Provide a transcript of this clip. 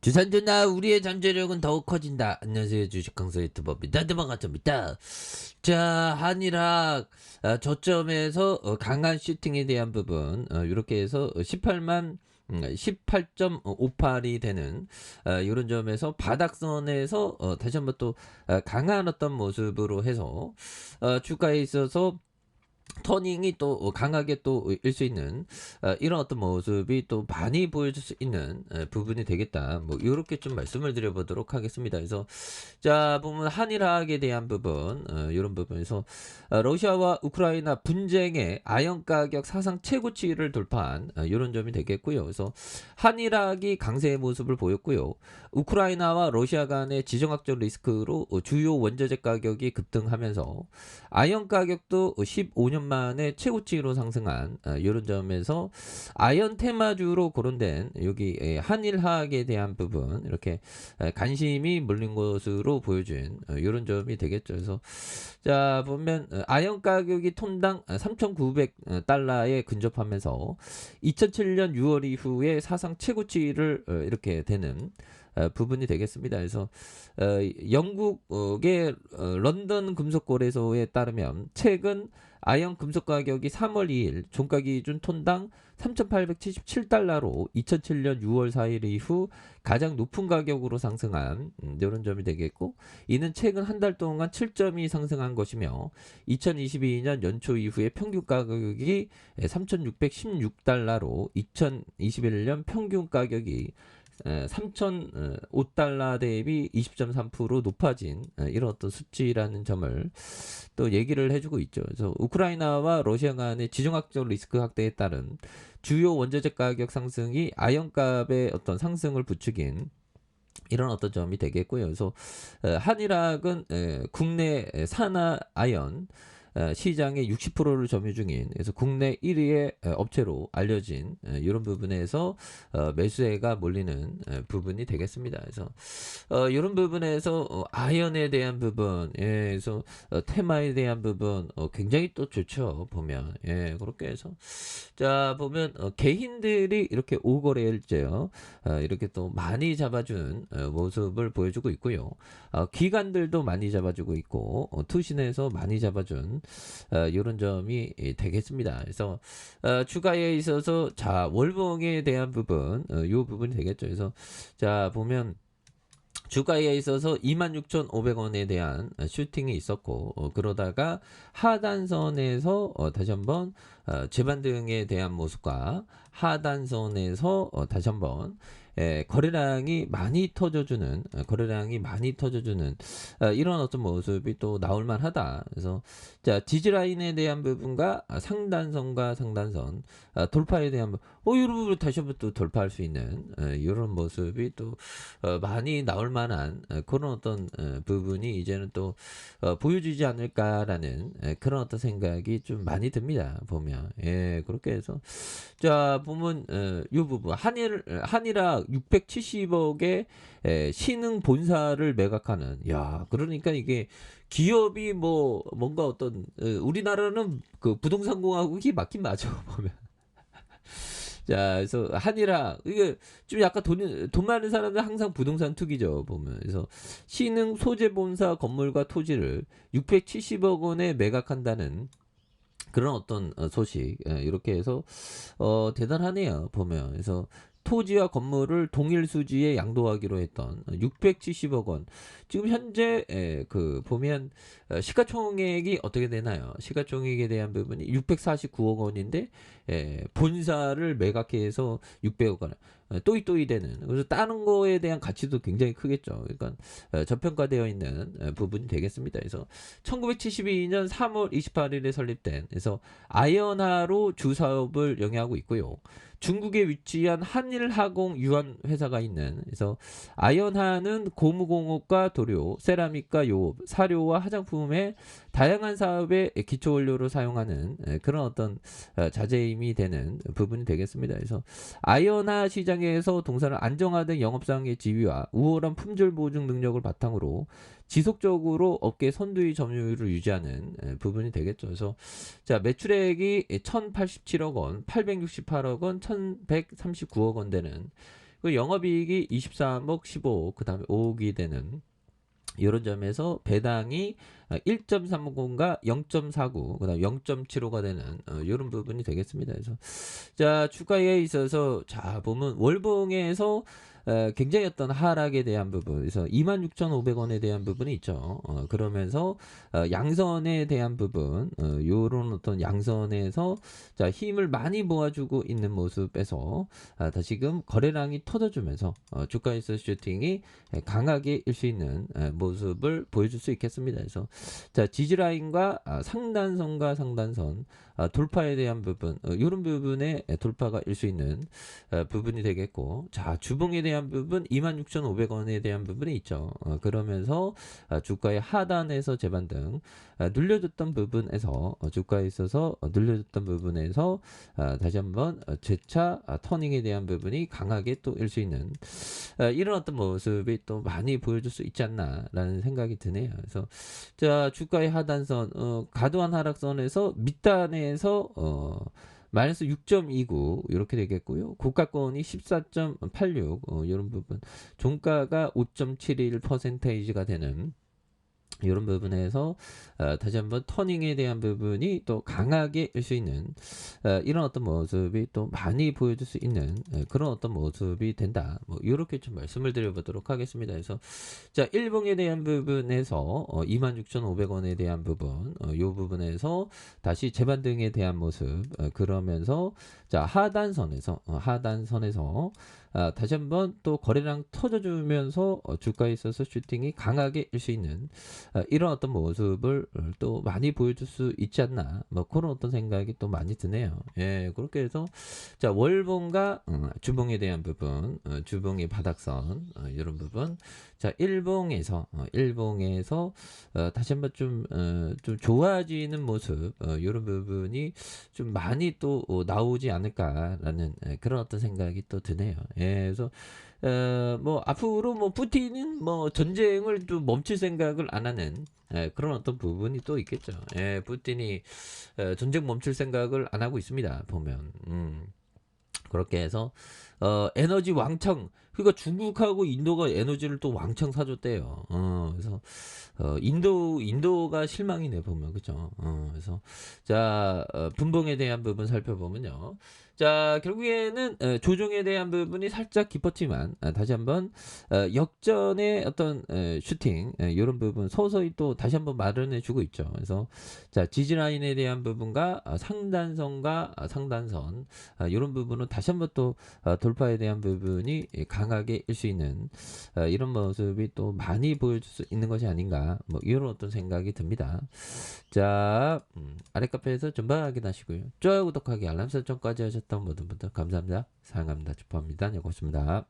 주산 전나 우리의 잠재력은 더욱 커진다. 안녕하세요, 주식 강사 유튜버입니다. 반갑습니다. 자, 한일학 저점에서 강한 슈팅에 대한 부분 이렇게 해서 18.58이 되는 이런 점에서 바닥선에서 다시 한번 또 강한 어떤 모습으로 해서 주가에 있어서 터닝이 또 강하게 또 일 수 있는 이런 어떤 모습이 또 많이 보여줄 수 있는 부분이 되겠다. 뭐 이렇게 좀 말씀을 드려보도록 하겠습니다. 그래서 자 보면 한일학에 대한 부분 이런 부분에서 러시아와 우크라이나 분쟁의 아연 가격 사상 최고치를 돌파한 이런 점이 되겠고요. 그래서 한일학이 강세의 모습을 보였고요. 우크라이나와 러시아 간의 지정학적 리스크로 주요 원자재 가격이 급등하면서 아연 가격도 15년 만에 최고치로 상승한 이런 점에서 아연 테마주로 거론된 여기 한일학에 대한 부분 이렇게 관심이 몰린 것으로 보여준 이런 점이 되겠죠. 그래서 자 보면 아연 가격이 톤당 3,900달러에 근접하면서 2007년 6월 이후에 사상 최고치를 이렇게 되는 부분이 되겠습니다. 그래서 영국의 런던 금속거래소에 따르면 최근 아연 금속 가격이 3월 2일 종가 기준 톤당 3,877달러로 2007년 6월 4일 이후 가장 높은 가격으로 상승한 이런 점이 되겠고, 이는 최근 한 달 동안 7점이 상승한 것이며 2022년 연초 이후에 평균 가격이 3,616달러로 2021년 평균 가격이 3,005달러 대비 20.3% 높아진 이런 어떤 수치라는 점을 또 얘기를 해주고 있죠. 그래서 우크라이나와 러시아 간의 지정학적 리스크 확대에 따른 주요 원자재 가격 상승이 아연값의 어떤 상승을 부추긴 이런 어떤 점이 되겠고요. 그래서 한일학은 국내 산화 아연 시장의 60%를 점유 중인, 그래서 국내 1위의 업체로 알려진 이런 부분에서 매수세가 몰리는 부분이 되겠습니다. 그래서 이런 부분에서 아연에 대한 부분, 그래서 테마에 대한 부분 굉장히 또 좋죠. 보면 그렇게 해서 자 보면 개인들이 이렇게 오거래일제요 이렇게 또 많이 잡아준 모습을 보여주고 있고요. 기관들도 많이 잡아주고 있고 투신에서 많이 잡아준 이런 점이 되겠습니다. 그래서 추가에 있어서 자 월봉에 대한 부분 이 부분이 되겠죠. 그래서 자 보면 주가에 있어서 26,500원에 대한 슈팅이 있었고 그러다가 하단선에서 다시 한번 재반등에 대한 모습과 하단선에서 다시 한번 거래량이 많이 터져주는 이런 어떤 모습이 또 나올 만하다. 그래서 자 지지라인에 대한 부분과 상단선과 상단선 돌파에 대한 이런 부분 다시 한번 또 돌파할 수 있는 이런 모습이 또 많이 나올 만한 그런 어떤 부분이 이제는 또 보여주지 않을까라는 그런 어떤 생각이 좀 많이 듭니다. 보면 그렇게 해서 자 보면 이 부분 한일학 670억의 신흥 본사를 매각하는, 야 그러니까 이게 기업이 뭐 뭔가 어떤 우리나라는 그 부동산 공화국이 맞긴 맞아 보면. 자, 그래서 한일학 이게 좀 약간 돈 많은 사람들 항상 부동산 투기죠 보면. 그래서 신흥 소재 본사 건물과 토지를 670억 원에 매각한다는 그런 어떤 소식 이렇게 해서 대단하네요 보면. 그래서 토지와 건물을 동일 수지에 양도하기로 했던 670억 원. 지금 현재 그 보면 시가총액이 어떻게 되나요? 시가총액에 대한 부분이 649억 원인데 본사를 매각해서 600억 원. 또이또이 되는. 그래서 다른 거에 대한 가치도 굉장히 크겠죠. 그러니까 저평가되어 있는 부분이 되겠습니다. 그래서 1972년 3월 28일에 설립된, 그래서 아연하로 주 사업을 영위하고 있고요. 중국에 위치한 한일화공 유한 회사가 있는, 그래서 아연하는 고무공업과 도료, 세라믹과 요업, 사료와 화장품의 다양한 사업의 기초 원료로 사용하는 그런 어떤 자재임이 되는 부분이 되겠습니다. 그래서 아연화 시장에서 동사는 안정화된 영업상의 지위와 우월한 품질 보증 능력을 바탕으로 지속적으로 업계 선두의 점유율을 유지하는 부분이 되겠죠. 그래서 자 매출액이 1,087억 원, 868억 원, 1,139억 원 되는 그 영업이익이 23억 15억 그다음에 5억이 되는 이런 점에서 배당이 1.30과 0.49 그다음 0.75가 되는 이런 부분이 되겠습니다. 그래서 자 주가에 있어서 자 보면 월봉에서 굉장히 어떤 하락에 대한 부분, 그래서 26,500원에 대한 부분이 있죠. 그러면서 양선에 대한 부분, 요런 어떤 양선에서 자 힘을 많이 모아주고 있는 모습에서 다시금 거래량이 터져주면서 주가에서 슈팅이 강하게 일 수 있는 모습을 보여줄 수 있겠습니다. 그래서 자 지지라인과 상단선과 상단선 돌파에 대한 부분, 이런 부분에 돌파가 일 수 있는 부분이 되겠고, 자 주봉에 대한 부분 26,500원에 대한 부분이 있죠. 그러면서 주가의 하단에서 재반등 눌려줬던 부분에서 주가에 있어서 눌려줬던 부분에서 다시 한번 재차 터닝에 대한 부분이 강하게 또 일 수 있는 이런 어떤 모습이 또 많이 보여줄 수 있지 않나라는 생각이 드네요. 그래서 자 주가의 하단선 과도한 하락선에서 밑단에서 마이너스 6.29 이렇게 되겠고요. 고가권이 14.86 이런 부분, 종가가 5.71%가 되는 이런 부분에서 다시 한번 터닝에 대한 부분이 또 강하게 일 수 있는 이런 어떤 모습이 또 많이 보여줄 수 있는 그런 어떤 모습이 된다. 뭐 이렇게 좀 말씀을 드려보도록 하겠습니다. 그래서 자 일봉에 대한 부분에서 26,500원에 대한 부분, 이 부분에서 다시 재반등에 대한 모습, 그러면서 자 하단선에서 다시 한번 또 거래량 터져주면서 주가에 있어서 슈팅이 강하게 일 수 있는 이런 어떤 모습을 또 많이 보여줄 수 있지 않나, 뭐 그런 어떤 생각이 또 많이 드네요. 예, 그렇게 해서 자 월봉과 주봉에 대한 부분, 주봉의 바닥선 이런 부분, 자 일봉에서 다시 한번 좀 좋아지는 모습, 이런 부분이 좀 많이 또 나오지 않을까라는 그런 어떤 생각이 또 드네요. 예, 그래서 뭐 앞으로 뭐 푸틴은 뭐 전쟁을 좀 멈출 생각을 안 하는 그런 어떤 부분이 또 있겠죠. 예, 푸틴이 전쟁 멈출 생각을 안 하고 있습니다. 보면 그렇게 해서 에너지 왕창, 그러니까 중국하고 인도가 에너지를 또 왕창 사줬대요. 그래서 인도가 실망이네 보면, 그죠? 그래서 자 분봉에 대한 부분 살펴보면요. 자 결국에는 조정에 대한 부분이 살짝 깊었지만 다시 한번 역전의 어떤 슈팅, 이런 부분 서서히 또 다시 한번 마련해주고 있죠. 그래서 자 지지라인에 대한 부분과 상단선과 상단선, 이런 부분은 다시 한번 또 돌파에 대한 부분이 강하게 일 수 있는 이런 모습이 또 많이 보여줄 수 있는 것이 아닌가, 뭐 이런 어떤 생각이 듭니다. 자 아래 카페에서 전방 확인하시고요. 좋아요, 구독하기, 알람 설정까지 하셨던 모든 분들 감사합니다. 사랑합니다. 축복합니다. 네, 고맙습니다.